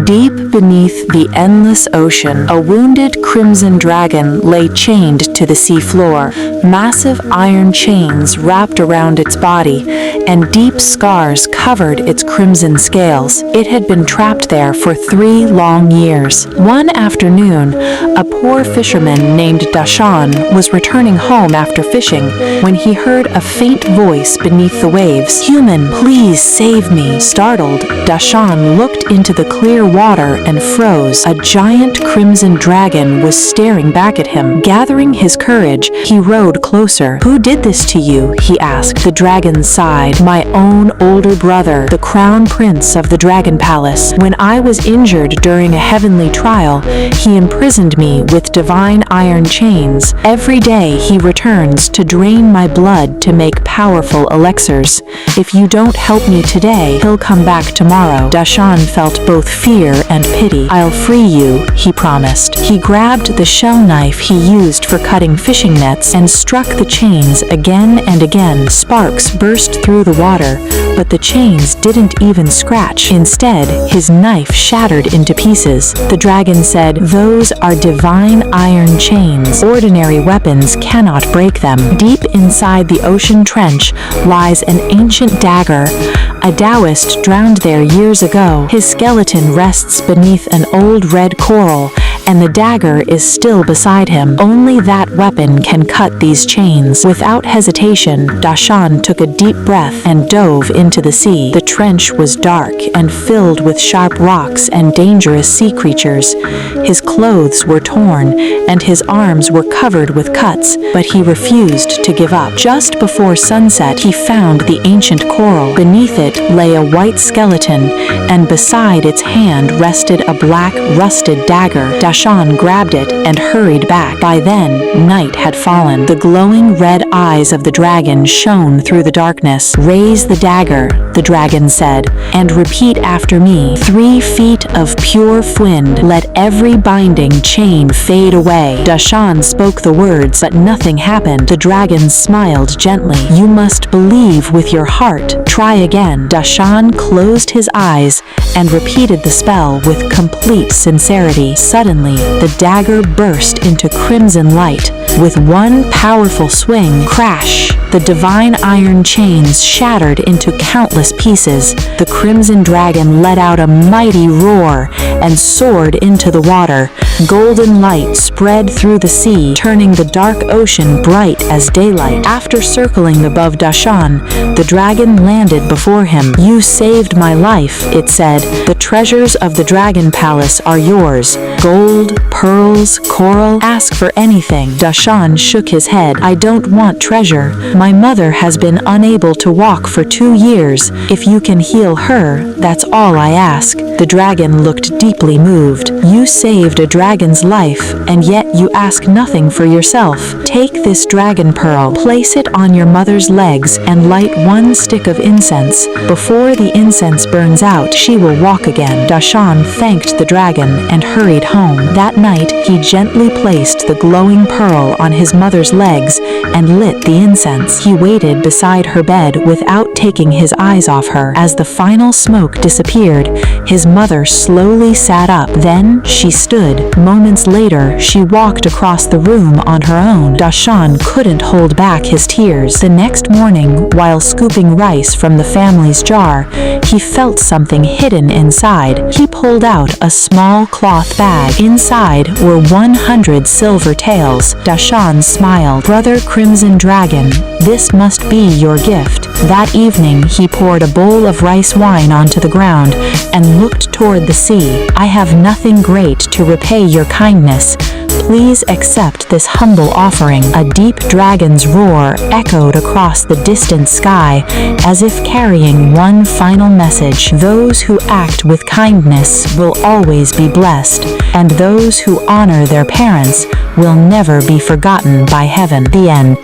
Deep beneath the endless ocean, a wounded crimson dragon lay chained to the seafloor. Massive iron chains wrapped around its body, and deep scars covered its crimson scales. It had been trapped there for 3 long years. One afternoon, a poor fisherman named Dashan was returning home after fishing when he heard a faint voice beneath the waves. "Human, please save me." Startled, Dashan looked into the clear water and froze. A giant crimson dragon was staring back at him. Gathering his courage, he rowed closer. "Who did this to you?" he asked. The dragon sighed. "My own older brother, the crown prince of the dragon palace. When I was injured during a heavenly trial, he imprisoned me with divine iron chains. Every day he returns to drain my blood to make powerful elixirs. If you don't help me today, he'll come back tomorrow." Dashan felt both fear and pity. "I'll free you," he promised. He grabbed the shell knife he used for cutting fishing nets and struck the chains again and again. Sparks burst through the water, but the chains didn't even scratch. Instead, his knife shattered into pieces. The dragon said, "Those are divine iron chains. Ordinary weapons cannot break them." Deep inside the ocean trench lies an ancient dagger. A Taoist drowned there years ago. His skeleton rests beneath an old red coral, and the dagger is still beside him. Only that weapon can cut these chains. Without hesitation, Dashan took a deep breath and dove into the sea. The trench was dark and filled with sharp rocks and dangerous sea creatures. His clothes were torn, and his arms were covered with cuts, but he refused to give up. Just before sunset, he found the ancient coral. Beneath it lay a white skeleton, and beside its hand rested a black, rusted dagger. Dashan grabbed it and hurried back. By then, night had fallen. The glowing red eyes of the dragon shone through the darkness. "Raise the dagger," the dragon said, "and repeat after me. 3 feet of pure wind. Let every binding chain fade away." Dashan spoke the words, but nothing happened. The dragon smiled gently. "You must believe with your heart. Try again." Dashan closed his eyes and repeated the spell with complete sincerity. Suddenly, the dagger burst into crimson light. With one powerful swing, crash! The divine iron chains shattered into countless pieces. The crimson dragon let out a mighty roar and soared into the water. Golden light spread through the sea, turning the dark ocean bright as daylight. After circling above Dashan, the dragon landed before him. "You saved my life," it said. "The treasures of the dragon palace are yours. Gold, pearls, coral, ask for anything." Dashan shook his head. "I don't want treasure. My mother has been unable to walk for 2 years. If you can heal her, that's all I ask." The dragon looked deeply moved. "You saved a dragon's life, and yet you ask nothing for yourself. Take this dragon pearl, place it on your mother's legs, and light 1 stick of incense. Before the incense burns out, she will walk again." Dashan thanked the dragon and hurried home. That night, he gently placed the glowing pearl on his mother's legs and lit the incense. He waited beside her bed without taking his eyes off her. As the final smoke disappeared, his mother slowly sat up. Then she stood. Moments later, she walked across the room on her own. Dashan couldn't hold back his tears. The next morning, while scooping rice from the family's jar, he felt something hidden inside. He pulled out a small cloth bag. Inside were 100 silver taels. Dashan smiled. "Brother Crimson Dragon, this must be your gift." That evening, he poured a bowl of rice wine onto the ground and looked toward the sea. "I have nothing great to repay your kindness. Please accept this humble offering." A deep dragon's roar echoed across the distant sky, as if carrying one final message. "Those who act with kindness will always be blessed, and those who honor their parents will never be forgotten by heaven." The end.